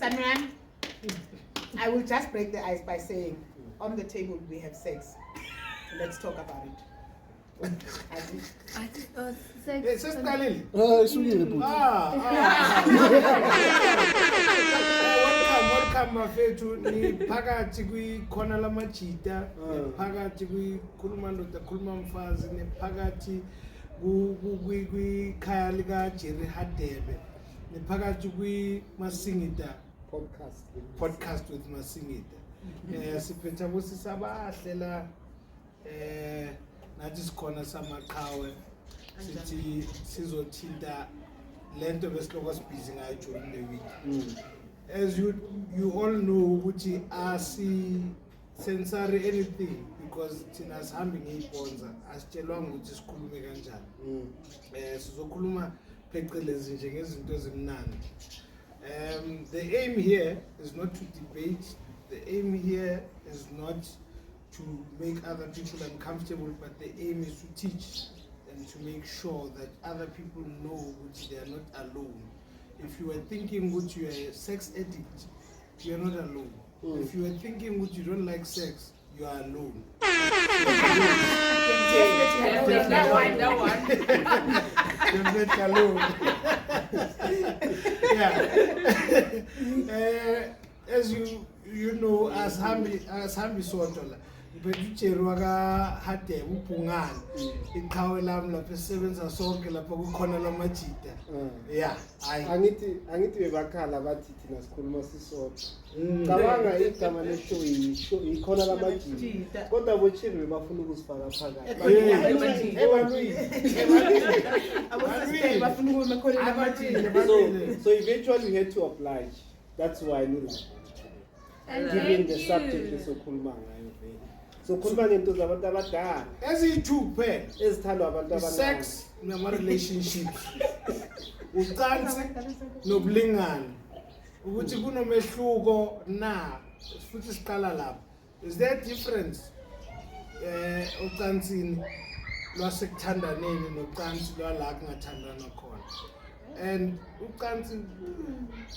Sanran, I will just break the ice by saying, on the table we have sex. Let's talk about it. Sex. Welcome mafethu ni phakathi kwikhona lamajita phakathi kwikhuluma ndoda khuluma mfazi ne phakathi kwikhaya lika Jerry Hadebe ne phakathi kwimasingita podcast with Masingita siphetha bosisa bahle la nathi sikhona samaqhawe sithi sizothinta lento besiloko sibhizi ngayo during the week. As you all know, ukuthi sensory anything because thina sihambe ngeyibonza asitshelwanga ukuthi sikhulume kanjani. Sizokhuluma phecelezi nje ngezinto ezimnandi. The aim here is not to debate. The aim here is not to make other people uncomfortable, but the aim is to teach and to make sure that other people know that they are not alone. If you are thinking that you are a sex addict, you are not alone. If you are thinking that you don't like sex, you are alone. That one. You're not alone. Yeah. As you know, as Hambi Sotola, Beducherwa hate upungana iqhawe lami lapha esebenza sonke lapha kukhona lamajita. Yeah, angithi bebakhala bathi thina sikhuluma sisodwa. Cabanga igama leshow ikhona lamajita. Kodwa bochiri bafuna ukusifaka phakathi. So eventually we had to oblige. That's why I knew given the subject esokhuluma ngayo. So khuluma ngento zabantu abadala ezithu phela ezithandwa abantu abaningi. Sex nama relationships ucansi nobulingani ukuthi kunomehluko na futhi siqala lapha. Is there a difference ucansini lwasekuthandaneni nocansi lwala kungathandana khona? And ucansi,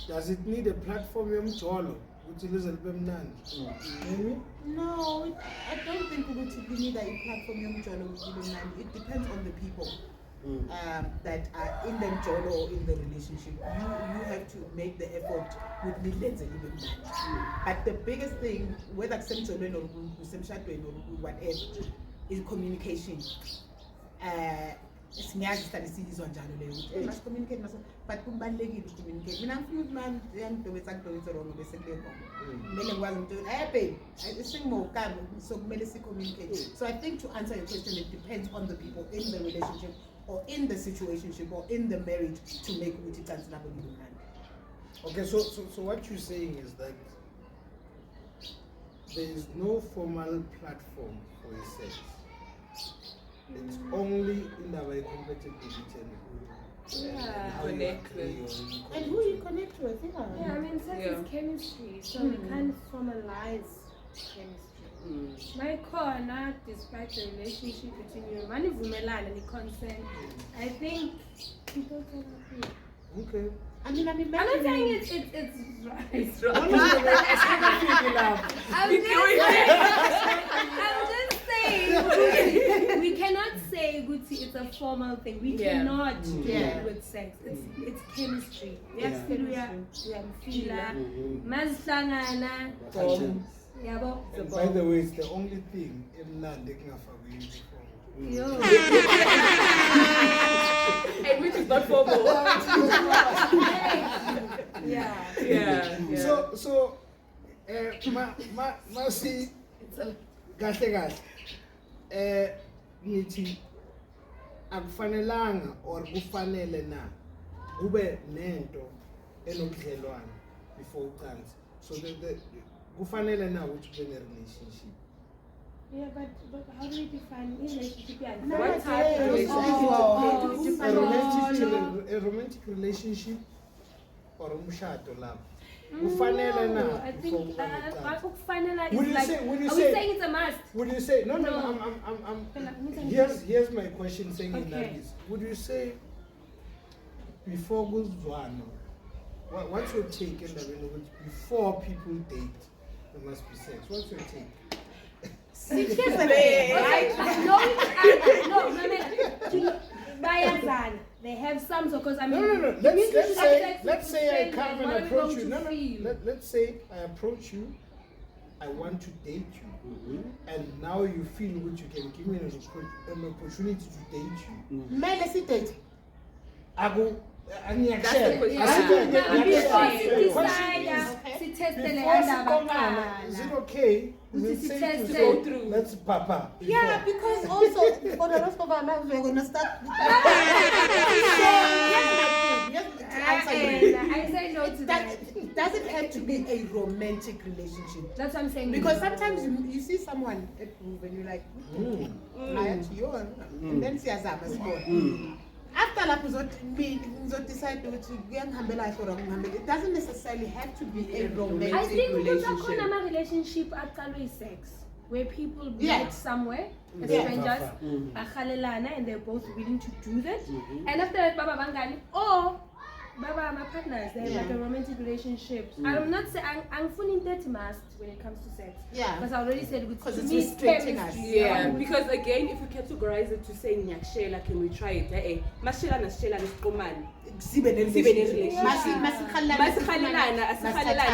does it need a platform yomjolo? No, I don't think we need a platform. It depends on the people that are in the jolo or in the relationship. You have to make the effort with millions and even more. But the biggest thing, whether it's or whatever, is communication. We must communicate, but kubalulekile communicate. Mina ngifuna ukuthi man yangidobetsa wrong bese kuleko. Kumele ngikwazi ukuthi hey babe, singimokami so kumele si communicate. So I think to answer your question, it depends on the people in the relationship or in the situationship or in the marriage to make ukuthi icansi labo libe mnandi. Okay, so what you're saying is that there is no formal platform for a sex. It's only in our compatibility. And who you connect with, yeah, I mean, sex is chemistry, so we can't formalize chemistry. My corner, despite the relationship between you, manivumelana and consent, I think people can agree. Okay. I mean, I'm not saying it's right. It's right. I'm just saying we cannot say Gucci it's a formal thing. We cannot deal with sex. It's chemistry. We are by the way, it's the only thing in land they can afford. And which is not formal. Yeah. masi kahle ngithi akufanelanga or kufanele na kube nento enobudlelwane before ucansi. So the kufanele na ukuthi kube ne relationship. Yeah, but how do we define relationship? What type of relationship? A romantic relationship or umshado lapho. Kufanele na. I think kufanele Would is you like, say- would you are say- we saying it's a must? Would you say no? No. Here's my question saying in that Okay. is, would you say before kuzwana, what's your take in the before people date there must be sex? What's your take? They have some, because I mean, No. Let's say I come and approach you. Let's say I approach you. I want to date you, and now you feel which you can give me an opportunity to date you. Mele si date. I go. That's the Is it okay? Is it safe to go through? Let's papa. Yeah, because also for the rest of our lives we're gonna start. I say no to that. It doesn't have to be a romantic relationship. That's what I'm saying. Because sometimes you see someone approve and you're like, I actually young, and then siyazama small. After lapho decide ukuthi kuyangihambela or angihambela. It doesn't necessarily have to be a romantic I think relationship. a relationship actually sex, where people Yeah. meet somewhere, as Yeah. strangers, bakhalelana, and they're both willing to do that. And after that, baba bangani, or baba my partners, they have like a romantic relationship. I'm not saying I'm fully that must when it comes to sex. Yeah. Because I already said Because to it's me, restricting us. chemistry. Yeah, because again, if we categorize it to say nyakshela, can we try it? Mashela nashela niskomani. Sibe ne relationship. Masikhalelana, Masikhalelana,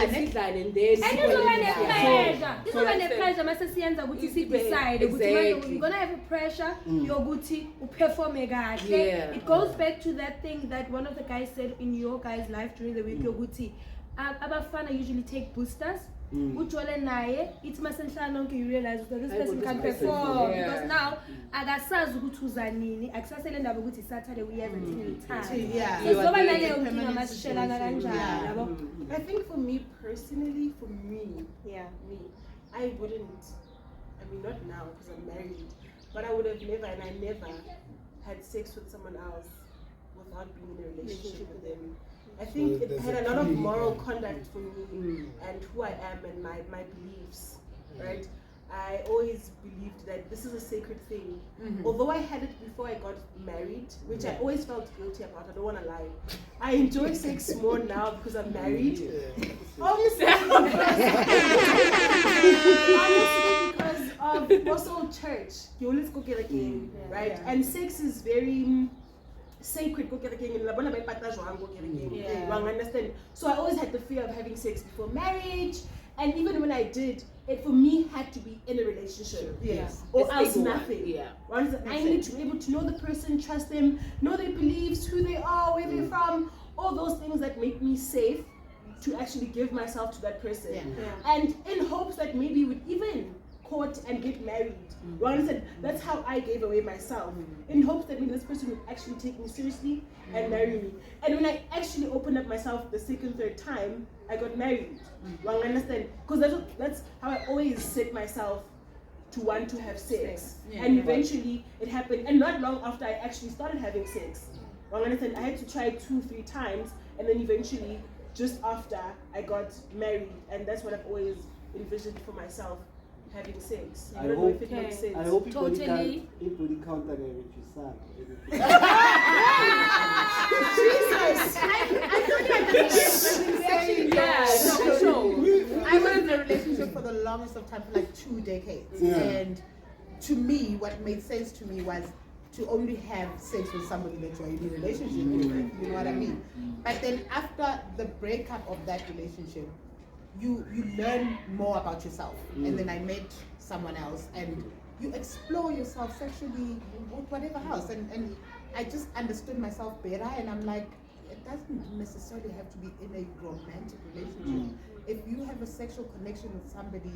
sidlane, and then And it's over the pressure. This is over the pressure. Mase siyenza ukuthi sidecide ukuthi manje you're gonna have a pressure yokuthi uperform kahle. Yeah. It goes back to that thing that one of the guys said in your guys' life during the week yokuthi abafana usually take boosters. Ujole naye ithi masenhlala nonke you realize that this person can perform because now akasazi ukuthi uzanini akusasele ndaba ukuthi Saturday uyenza thini time. Yeah. So zoba naleyo nkinga masishelana kanjalo Yeah. yabo. I think for me personally, I wouldn't. I mean, not now because I'm married, but I would have never, and I never had sex with someone else without being in a relationship with them. I think So it there's had a a lot of clear- moral conduct for me and who I am and my beliefs, right? I always believed that this is a sacred thing. Although I had it before I got married, which I always felt guilty about, I don't want to lie. I enjoy sex more now because I'm married. Honestly, because of also church. You always go get a game, right? And sex is very sacred. Go get a game. Go get a game. You understand? So I always had the fear of having sex before marriage. And even when I did, it for me had to be in a relationship. Yes. Or It's else ego. nothing. Yeah. I need to be able to know the person, trust them, know their beliefs, who they are, where they're from, all those things that make me safe to actually give myself to that person. And in hopes that maybe we would even court and get married. That's how I gave away myself. In hopes that maybe this person would actually take me seriously and marry me. And when I actually opened up myself the second, third time, I got married. Understand? Because that's how I always set myself to want to have sex. And eventually it happened. And not long after I actually started having sex. Understand? I had to try 2-3 times, and then eventually just after I got married, and that's what I've always envisioned for myself, having sex. I don't know if it makes sense. I hope Totally. it will counter with your son. Jesus! I thought you had I was in a relationship for the longest of time, for like 2 decades. And to me, what made sense to me was to only have sex with somebody that you're in a relationship with. You know what I mean? But then after the breakup of that relationship, you learn more about yourself. And then I met someone else, and you explore yourself sexually with whatever else. And I just understood myself better, and I'm like, it doesn't necessarily have to be in a romantic relationship. If you have a sexual connection with somebody,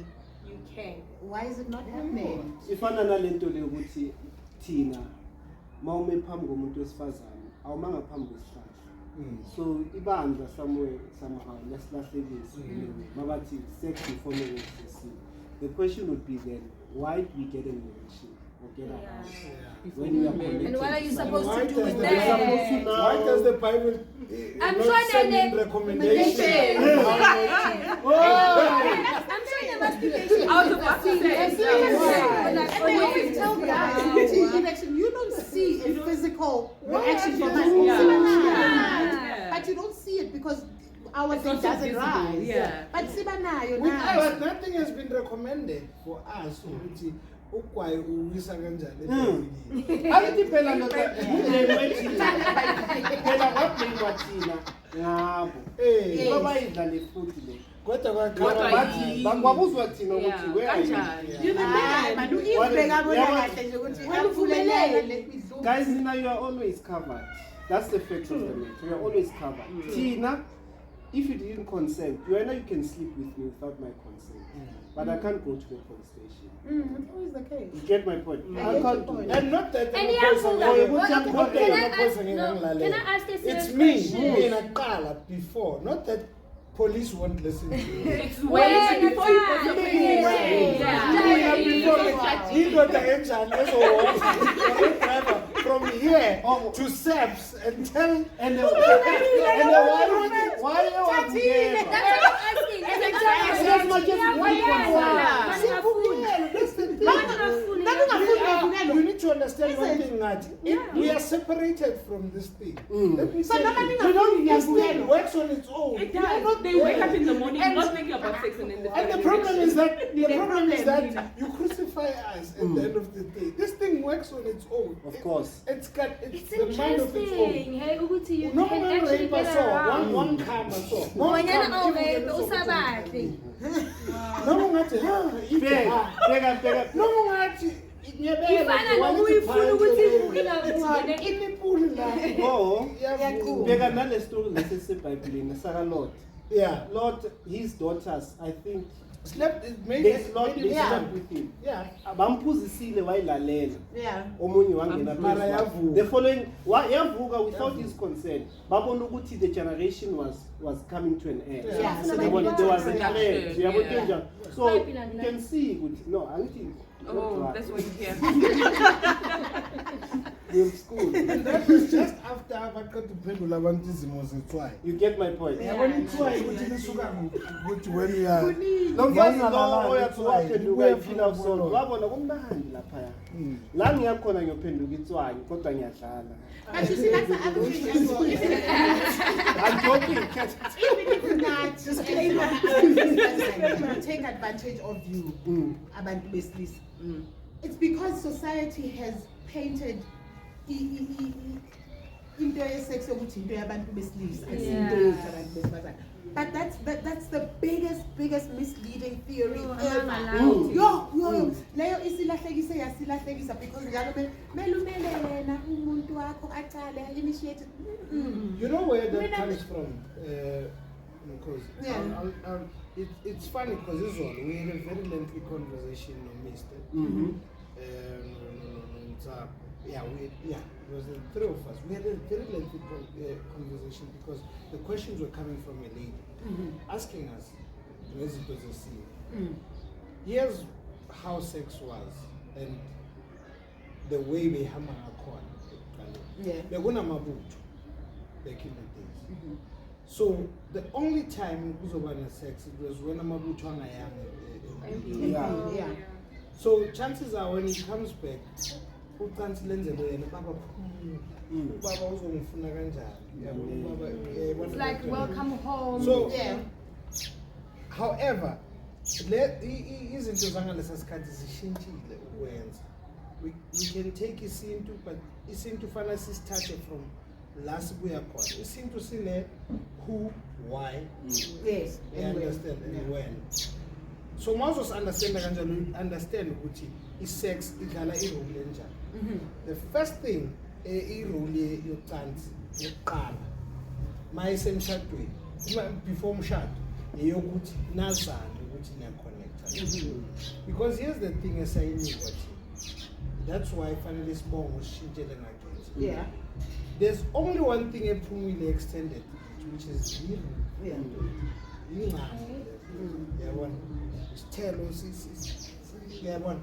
You can. why is it not happening? ifana nalento le ukuthi thina mawume phambi komuntu wesifazane awuma ngaphambi kwesihlahla so ibandla somehow lesilahlekisi mabathi sex before marriage the question would be then why do we get in a relationship or get around when we are connected? And what are you supposed to do with Why that? does the Bible I'm not sure send that in they- recommendations? I'm sure there must be patience. I was about to say. And they always tell guys, you don't see a physical reaction from us. Yeah. But you don't see it because our It's thing not so doesn't visible, rise. yeah. But sibanayo With nayo. us, nothing has been recommended for us ukuthi ukwayi uwisa kanjani evikini. Alithi phela phela kwabhekwa thina ngabo babayidlale futhi le Kodwa Kodwa bathi bakwabuzwa thina ukuthi Yeah, where are you? kanjani? Hayi, manje uyibheka bona kahle nje ukuthi akuvulelele, let me do. Guys, now you are always covered. That's the fact of the matter. You are always covered. Tina, if you didn't consent, you can sleep with me without my consent. But I can't go to the police station. It's always the case. You get my point? I I get can't your do point. that. And not that And the yeah, person hold is- on. not that Can the I ask- person is no, ngalalela. can I ask a serious It's me, question? in a qala before, not that police won't listen to you. It's way before you put the From here to SEPS and tell And why are you That's what I'm asking. as much as one you need to understand one thing, Nat. We are separated from this thing. Let me say this thing works on its own. It does. They wake up in the morning, not thinking about sex, and then they And the problem is that you crucify us at the end of the day. This thing works on its own. Of course. It's It's the mind of its own. interesting. Hey, Uguti, you No can one actually rape get us all. around. One come us all. Bonyana awuve usabati. No one ngathi ha Bheka no one ngathi Ifana nokuyifuna ukuthi ingavune. imipuli la. Oh, Iyavuka. bheka nale story lesesebhayibhelini saka Lot. Yeah. Lot, his daughters, I think Slept it made they it slept with him. Yeah. Bamphuzisile wayilalela. Yeah. Omunye wangena Mara phezu. yavuka. The following yavuka without his consent. Babona ukuthi the generation was coming to an end. Yeah, so They wanted- there was a Yeah. challenge. Yeah. Yabona kanjani? So you can see ukuthi no, angithi Oh, that's what you hear. in school. And that was just after abaqeda ukuphendula abantu izimo zetswayi. You get my point. Yabona itswayi ukuthi lisuka ukuthi when you are Nongazi lo Wawungalalali oyathiwa itswayi, uphenduka ubuye iphila futhi usolo. ubone. Wabona kumnandi laphaya. La ngiyakhona ngiyophenduka itswayi kodwa ngiyadlala. But you see, that's the other thing as well. I'm joking. Even if it's not, just take advantage of you, abantu besilisa. It's because society has painted into yesex yokuthi into yabantu besilisa, into yabantu besifazane. But that's the biggest misleading theory ever. Yo, leyo isilahlekise yasilahlekisa because njalo melumele yena umuntu wakho aqale initiate. You know where that comes from? Because Yeah. it's funny because this one we had a very lengthy conversation on Mr. It was the three of us. We had a very lengthy conversation because the questions were coming from a lady asking us, where's it was a scene? Here's how sex was and the way we hammer our corn. Yeah. They're gonna mabut back in the days. So the only time kuzobana sex it was when amabutho angayanga. Yeah. So chances are when he comes back, ucansi lenzelwe yena baba ubaba uzongifuna kanjani. Ubaba It's like welcome home. So Yeah. however, izinto zangalesa sikhathi zishintshile ukwenza. We can take isintu but isintu fana sisithathe from la sibuya khona. Isintu sine who, why, Yes. we understand and when. So mawuzos understand kanjalo you understand ukuthi isex idlala irole enjani. The first thing irole yocansi yokuqala mayisemshadweni before umshado eyokuthi nazane ukuthi niyaconnecta. Because here's the thing esayinikwa thina, that's why fanele sibonge usishintshele ngakithi. Yeah. There's only one thing ephumile extended, which is incamo. Yabona isithelo yabona.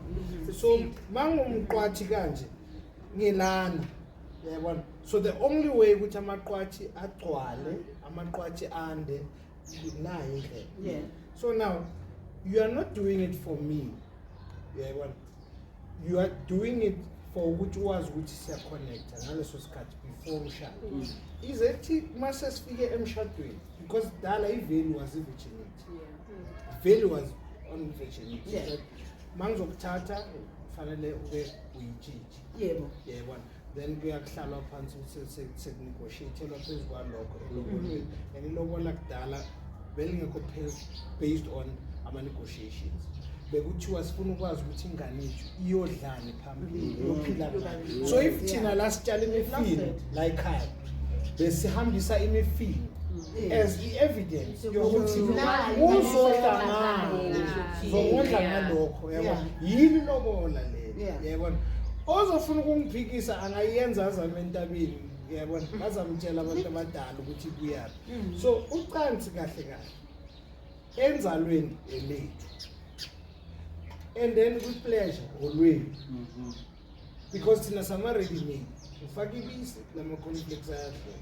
So mangumqwathi kanje ngilana yabona. So the only way ukuthi amaqwathi agcwale amaqwathi ande nayo indlela. Yeah. So now you are not doing it for me. Yabona. You are doing it for ukuthi wazi ukuthi siyaconnecta ngaleso sikhathi before umshado. Izethi mase sifike emshadweni because dala ivalue was virginity. Value was on virginity. Yeah. Mangizokuthatha fanele ube uyitshitshi. Yebo. Yebo. Then kuyakuhlalwa phansi ukuthi sekunegotiate phezu kwalokho elobolweni. And ilobola kudala belingekho based on ama-negotiations. Bekuthiwa sifuna ukwazi ukuthi ingane yethu iyodlani phambili yophila ngani. So if thina la sitshala imifino la ekhaya besihambisa imifino as i-evidence yokuthi uzodla ngalo zokudla ngalokho yabona yini lobola le yabona ozofuna ukungiphikisa angayenza azame entabeni yabona bazamtshela abantu abadala ukuthi kuyaphi. So ucansi kahle kahle enzalweni elethu and then with pleasure olweni because thina sama ready made ufaka ibisi lama conflicts ayadla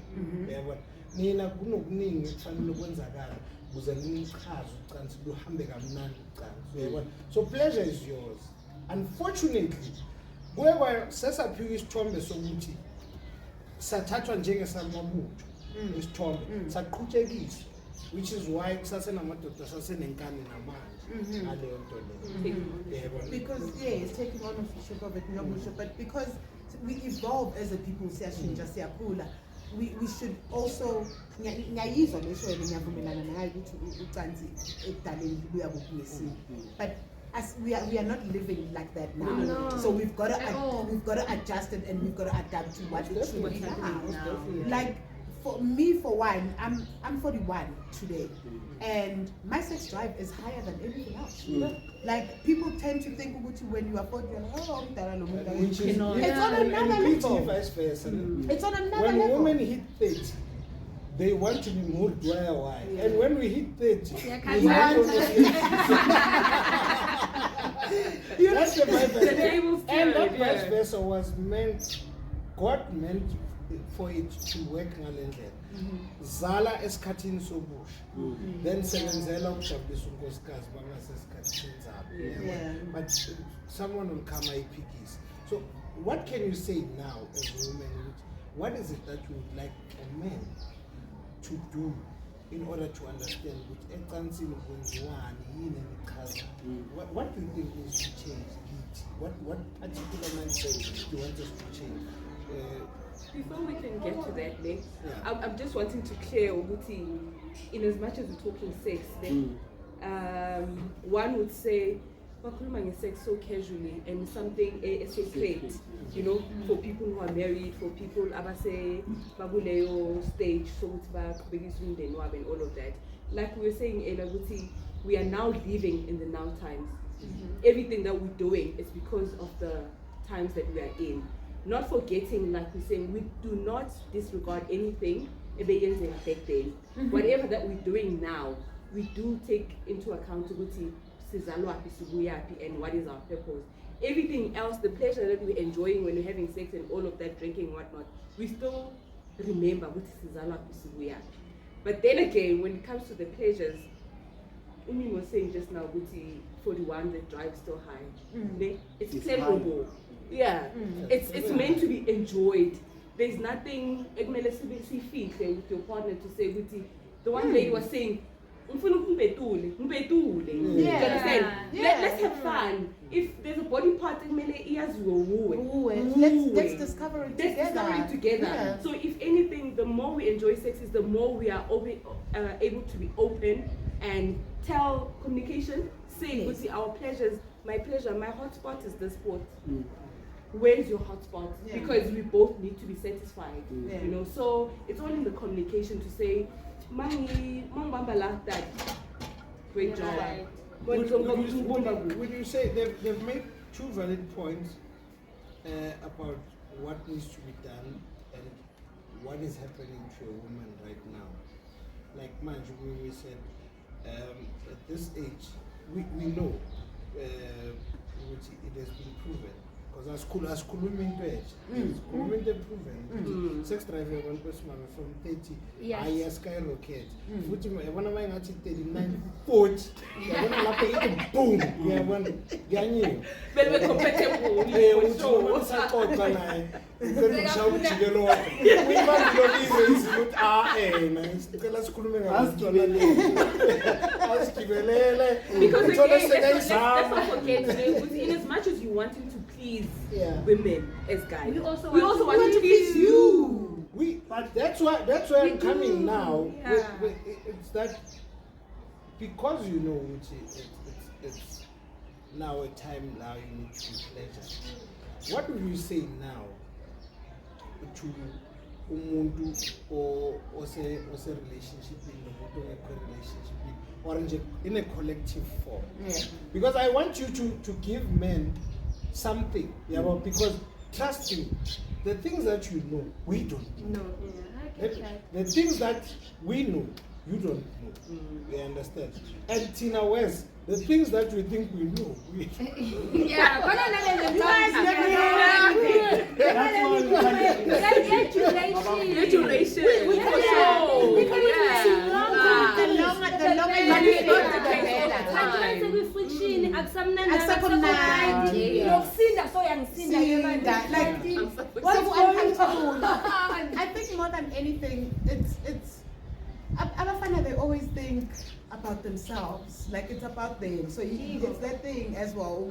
yabona nina kunokuningi ekufanele kwenzakala ukuze nichaze ucansi luhambe kamnandi ucansi uyabona. So pleasure is yours. Unfortunately kuye sesaphiwa isithombe sokuthi sathathwa njengesamabutho isithombe saqhutshekiswa, which is why kusasenamadoda sasenenkani namanje ngaleyo nto leyo. Because it's taking ownership of it, but because we evolve as a people, siyashintsha siyakhula, we should also ngiyayizwa lesho wena ngiyavumelana nayo ukuthi ucansi ekudaleni luya kuphi, but as we are not living like that now. No. So we've got to adjust it and we've got to adapt to what it should be now. Like for me, for one, I'm 41 today, and my sex drive is higher than anything else. Like people tend to think when you are 40, you're like, oh, it's on another level. Vice versa. It's on another when level. Women hit 30, they want to be moved why. And when we hit 30, we want that's the vice versa. And that vice versa was meant, God meant for it to work ngalendlela. Zala esikhathini sobusha. Then sebenzela ukujabulisa unkosikazi bangasesikhathini zabo. But someone will come ayiphikise. So what can you say now as a woman? What is it that you would like a man to do in order to understand which ecansini kwenziwani yini enichaza? What do you think needs to change? What particular mindset do you want us to change? Before we can get to that, I'm just wanting to clear Oguti, in as much as we're talking sex, then one would say Wakulumang sex so casually and something sacred, you know, for people who are married, for people abase babuleo stage, so and all of that. Like we were saying, Elaguti, we are now living in the now times. Everything that we're doing is because of the times that we are in. Not forgetting, like we're saying, we do not disregard anything back then. Whatever that we're doing now, we do take into accountability and what is our purpose. Everything else, the pleasure that we're enjoying when we're having sex and all of that, drinking and whatnot, we still remember what is. But then again, when it comes to the pleasures, Umi was saying just now, Guti 41, the drive still high. It's pleasurable. Yeah, it's meant to be enjoyed. There's nothing with your partner to say, Guti. The one lady was saying, let's have fun. If there's a body part, let's discover it together. Yeah. So if anything, the more we enjoy sex is the more we are able to be open and tell communication, say, our pleasures, my pleasure, my hotspot is the sport. where's your hotspot? Yeah. Because we both need to be satisfied. Yeah. You know, so it's all in the communication to say, Mami, Mambamba like that. Great job. Right. Would you say they've made two valid points about what needs to be done and what is happening to a woman right now? Like Manju, when we said at this age, we know which it has been proven. Because as Kulumi proven, sex drive from 30, Yes. I skyrocket. Futhi yabona mayengathi 39, 40. Yabona lapho ithi boom. Yabona yanyiwe. Very compatible. Uthi wona saxoxa naye. Ngicela ukushawa umjikelo wakhe. Uyibambile izinto man. Sicela sikhulume Asigibelele. Because Uthole again, let's sekayizama. not forget, in as much as you wanting to please Yeah. women as guys, We also we want also to want to please you. But that's why I'm coming now. Yeah. It's that because you know it's now a time now you need to be pleasure. What would you say now to umuntu or say relationship relationship or in a collective form? Yeah. Because I want you to give men something, because trust me, the things that you know, we don't know. No, yeah, I get that. The things that we know, you don't know. You understand? And Tina West, the things that we think we know, we Yeah, You guys never know anything. That's all we can do. Congratulations. We For can sure. we can Yeah. see the longer But it's not the case all the time. Like so uncomfortable. I think more than anything, it's Abafana, they always think about themselves, like it's about them. So it's that thing as well.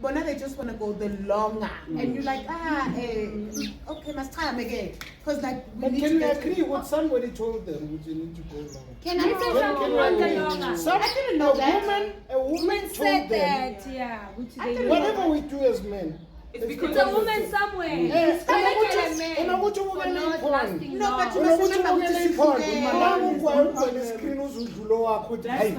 But now they just want to go the longer, and you're like, okay, let's try them again. Because like, But can we agree what somebody told them which you need to go long? Can I say I didn't know that. A woman told said them, that, yeah. whatever we do as men, It's because It's a woman somewhere. Yes, It's like a man. unokuthi For ubukele not iphone. lasting No, but long. you must Unokuthi remember ubukele ukuthi iphone. sihlukene. Ubukele screen uzudlulo wakho uthi hayi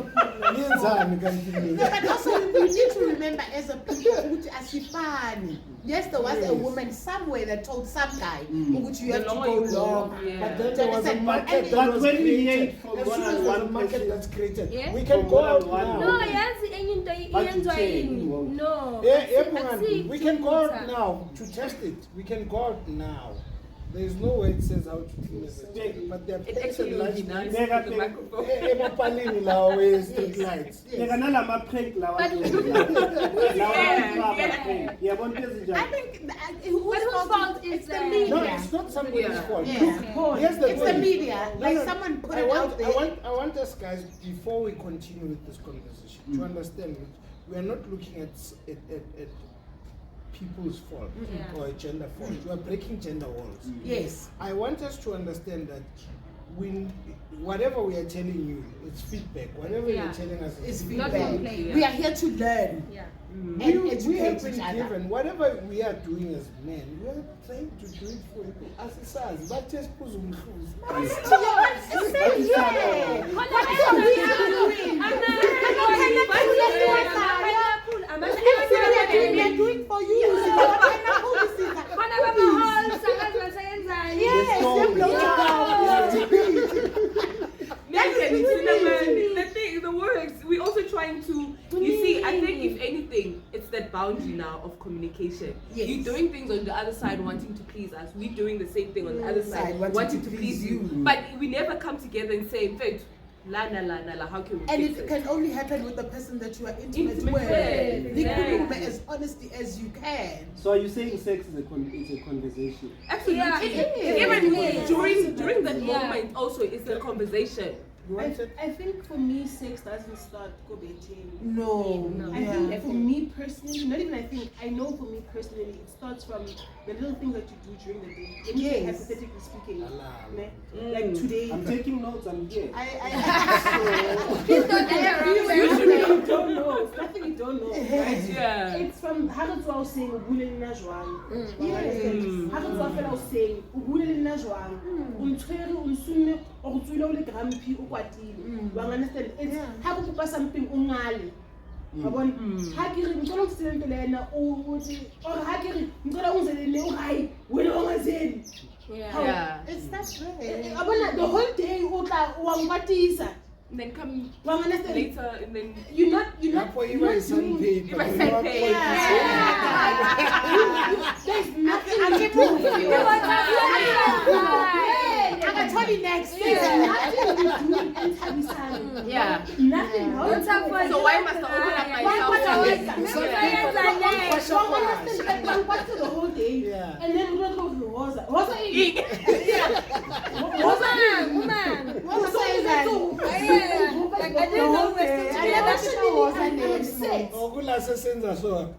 yenzani kanti No, mina. but also you need to remember as a people, ukuthi asifani. Yes, there was a woman somewhere that told some guy, ukuthi you have to go long. But then there was a market And that was when we created. hear from As one soon as and there's a one market person- that's created, Yeah. we can From go one out and one now. No, yazi enye into iyenziwa yini? No. We can go out now to test it. We can go out now. There is no way it says how to clean a vegetable, but there are It places actually like would be nice Mega with the microphone. emapalini lawo we-street lights. Yeka nalama prank lawa. Yabona into ezinjalo. I think But whose fault is it's the that? media. No, it's not somebody's Yeah. fault. Yeah. Here's the It's the thing. media. No, Like no, someone put I it want, out there. I want us guys, before we continue with this conversation, to understand that we are not looking at people's fault Yeah. or a gender fault. We are breaking gender walls. Yes. I want us to understand that whatever we are telling you, it's feedback. Whatever Yeah. you're telling us It's is Not feedback. complain, yeah. We are here to learn Yeah. and we have educate been each other. given whatever we are doing as men, we are trying to do it for asisazi bathe siphuza umhluzi. We are doing for you. The words, we're also trying to, you see, I think if anything, it's that boundary now of communication. Yes. You're doing things on the other side wanting to please us. We're doing the same thing on the other side wanting to please you. But we never come together and say, "Wait, la, how can we And fix it can only happen with the person that you are intimate Intimate with. with, Likhulume as honesty as you can. So are you saying sex is a conversation? Absolutely. Yeah, it is. Even It is. during that Yeah. moment, also, it's a conversation. I think for me, sex doesn't start coveting. No. I Yeah. think for me personally, not even I think, I know for me personally, it starts from the little things that you do during the day. Anything, Yes. hypothetically speaking. Allah. Ne? Like today. I'm taking notes, I'm here. I Please don't interrupt. You don't know. it's nothing you don't know. Right? Yeah. It's from Hagatswa was saying Ubulelina Jwang. Hagatswa fela was saying Ubulelina Jwang. Untwere unsume okutswile ule grampi ukwatile. You understand? It's hakukupa something ungale. Yabona hakiri ngicela ukusebenzela lena ukuthi or hakiri ngicela ungizelele uhayi wena ongazeli. Yeah. It's that way. Yabona the whole day utla wangwatisa. And then come Understand? later and then You're not You doing must say pay. there's nothing I keep moving you. I can tell you next. There's nothing you do in Tabisani. Yeah. Nothing. What's up for So why must I open up What's the whole day? Yeah. And then we go to Rosa. Rosa is. Woman. What was that? Like I didn't know I never saw was her name. Okula sesenza so.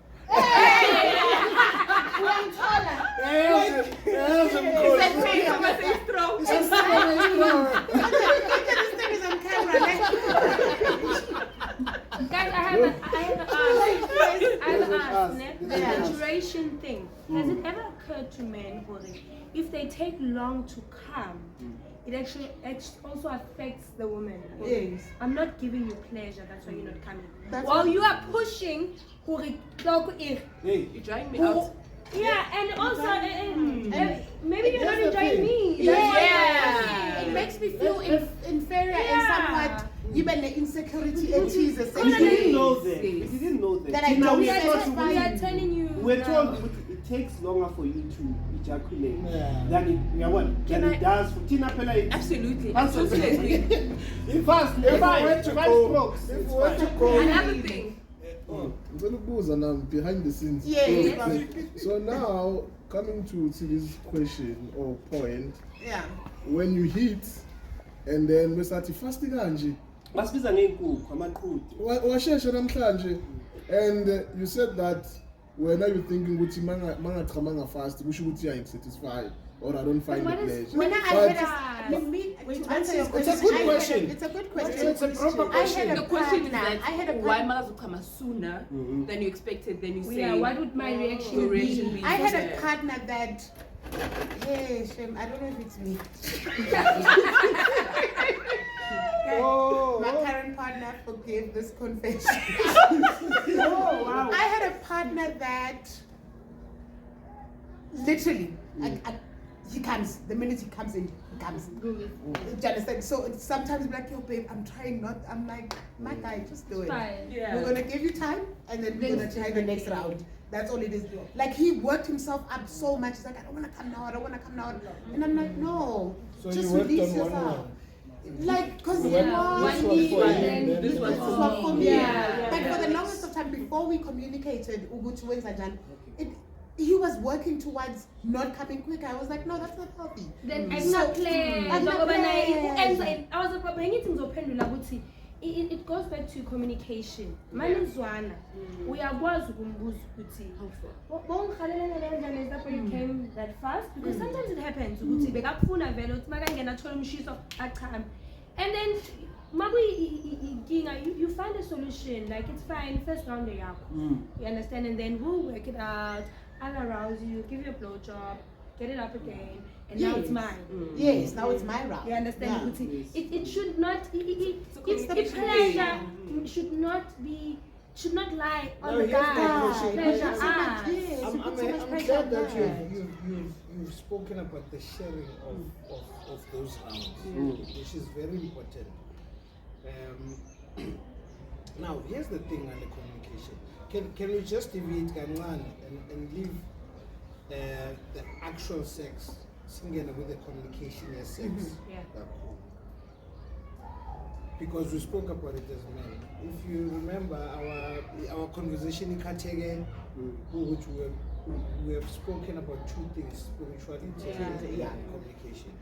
This thing is on camera. Guys, I have an ask. The duration thing. Has it ever occurred to men, Ori, if they take long to come, it actually also affects the woman? Yes. I'm not giving you pleasure, that's why you're not coming. That's While you are pushing, Ori, Hey. You're drying me out. yeah, and also, maybe you're not enjoying me. Yeah. It makes me feel inferior and somewhat even the insecurity and Jesus. You didn't know that. You didn't know that. That I Tina, know we we are are taught just to We are believe. telling you. We're now. told it takes longer for you to ejaculate Yeah. than it does for Tina Pella. Absolutely. That's what Totally agree. In fast, If we five were to strokes. If we were to go, Another thing. Behind the scenes. Yes. So now, coming to this question or point, Yeah. when you hit, and then we start fasting kanje, Basibiza ngeenkukhu amaqhude. washeshe namhlanje, and you said that when are you thinking ukuthi manga fast, kusho ukuthi you are satisfied or I don't find the pleasure. When I But- had to answer your question, It's a good question. It's a good question. It's a proper I question. had The a question is partner. that I had a why partner. mothers will come sooner than you expected, then you say Yeah, what would my reaction your be? reaction be? I had Yeah. a partner that. Hey, Shem, I don't know if it's me. Oh. My current partner forgave this confession. Oh, wow. I had a partner that literally, he comes, the minute he comes in, he comes. Do you understand? So sometimes I'm like, yo, babe, I'm trying not, I'm like, my guy, just do it. Fine. Yeah. We're gonna give you time and then we're gonna try the next round. That's all it is. Like he worked himself up so much. He's like, I don't wanna come now, I don't wanna come now. And I'm like, no, So just you worked release on yourself. one. Like, cause You he worked- was, this was for you, This was this was for me. Yeah. But for the longest of time, before we communicated, Ugutu Wenzajan, he was working towards not coming quick. I was like, no, that's not healthy. Then I'm not playing. I'm not playing. I was like, it goes back to communication. Manizwana, we are was gumbuzu kuti. Is that why you came that fast? Because sometimes it happens. Ukuthi bekakufuna vele uthi makangena athola umshiso achame. And then you find a solution. Like it's fine. First round yakho. You understand? And then we'll work it out. I'll arouse you, give you a blowjob, get it up again, and now it's mine. Yes, now it's my round. You understand? Yeah. It should not. It's the communication. pleasure should not lie on No, the here's my guy. question. Pleasure So much, us. yes, I'm you put so much pressure glad on that that. you've spoken about the sharing of those rounds, which is very important. Now, here's the thing on the communication. Can we just deviate Ganwan and leave the actual sex singing with the communication as sex? Yeah. Because we spoke about it as men. If you remember our conversation in Katege, which we have spoken about two things, spirituality and communication.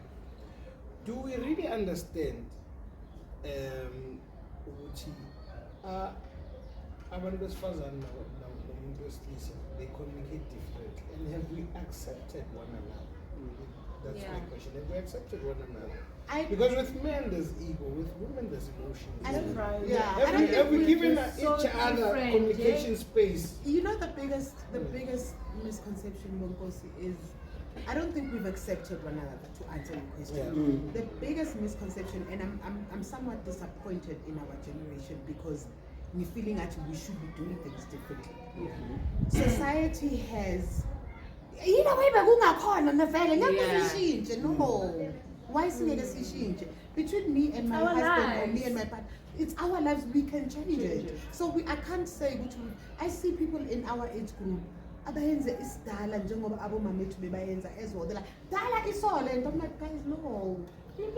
Do we really understand ukuthi abantu besifazane nomuntu wesilisa they communicate differently, and have we accepted one another? That's my question. Have we accepted one another? Because with men there's ego, with women as emotions. I don't Right. Yeah, I don't think Have we we're given just each so other different, communication space? You know, the biggest misconception, Bonginkosi, is I don't think we've accepted one another, to answer your question. The biggest misconception, and I'm somewhat disappointed in our generation because we're feeling that we should be doing things differently. Society has, you know, no. Why singing a between me and my Our husband or me lives. and my partner? It's our lives. We can change it. So I can't say which one. I see people in our age group. Abayenza isidala njengoba abomamethu bebayenza as well. They're like, dala isole, and I'm like, guys, no.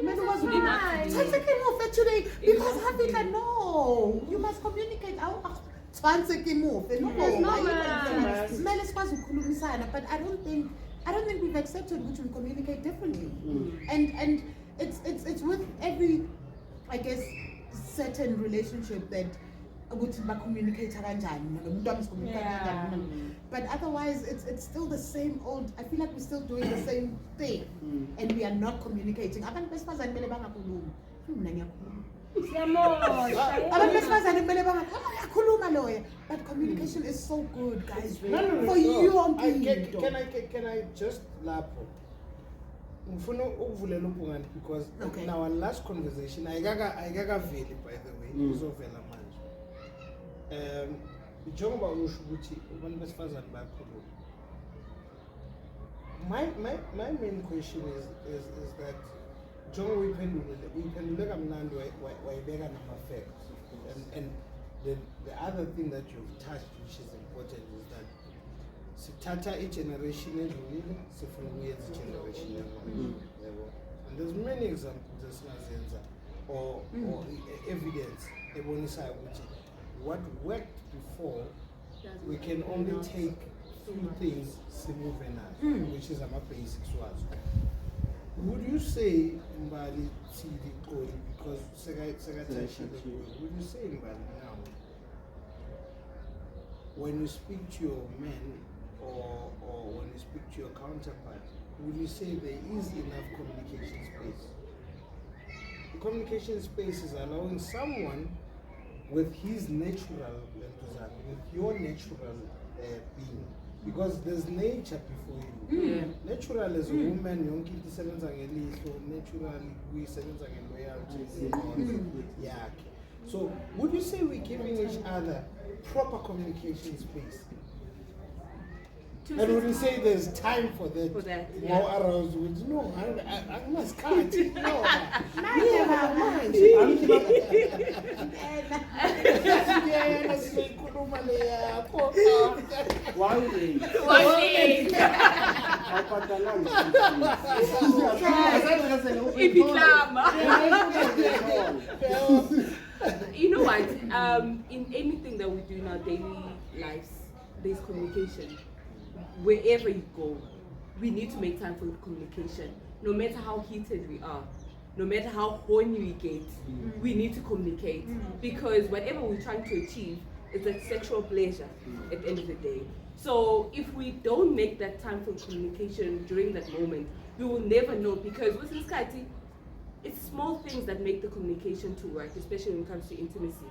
Man was Fine. taking off today because Africa, no. You must communicate. But I don't think we've accepted which we communicate differently. And it's with every, I guess, certain relationship that ukuthi communicate kanjani. But otherwise it's still the same old. I feel like we're still doing the same thing and we are not communicating. Abantu besifazane kumele bangakhulumi. Mina ngiyakhuluma. Abantu besifazane kumele bangakhuluma loya. But communication is so good, guys. For you on Can I just lapho? Ngifuna ukuvulela umbungane because Okay. in our last conversation ayikakaveli by the way izovela manje. Njengoba usho ukuthi abantu besifazane bayakhuluma. My main question is that njengoba uyiphendule kamnandi wayibeka nama-facts and the other thing that you've touched which is important is that sithatha i-generation edlulile sifuna ukuyenza i-generation yabo. And there's many examples esingazenza or evidence ebonisayo ukuthi what worked before we can only take few things simuve nazo which is ama-basics wazo. Would you say Mbali Tidi Koli because would you say Mbali now when you speak to your men or when you speak to your counterpart, would you say there is enough communication space? The communication space is allowing someone with his natural enthusiasm, with your natural being, because there's nature before you. Natural as a woman, yonke into isebenza ngelihlo, naturally kuyisebenza ngeloyalty yakhe. So would you say we're giving each other proper communication space? And would you say there's time for that? More aroused with no, I must cut. No. You know what? In anything that we do in our daily lives, there's communication. Wherever you go, we need to make time for communication. No matter how heated we are, no matter how horny we get, we need to communicate. Because whatever we're trying to achieve is a sexual pleasure at the end of the day. So if we don't make that time for communication during that moment, we will never know. Because with Skati, it's small things that make the communication to work, especially when it comes to intimacy.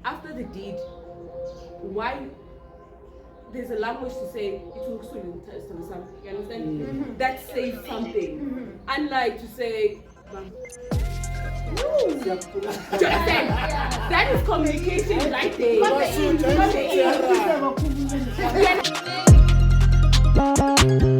After the deed, why? There's a language to say it will soon test or something. You understand? That says something. Unlike to say, do you understand? That is communication right there.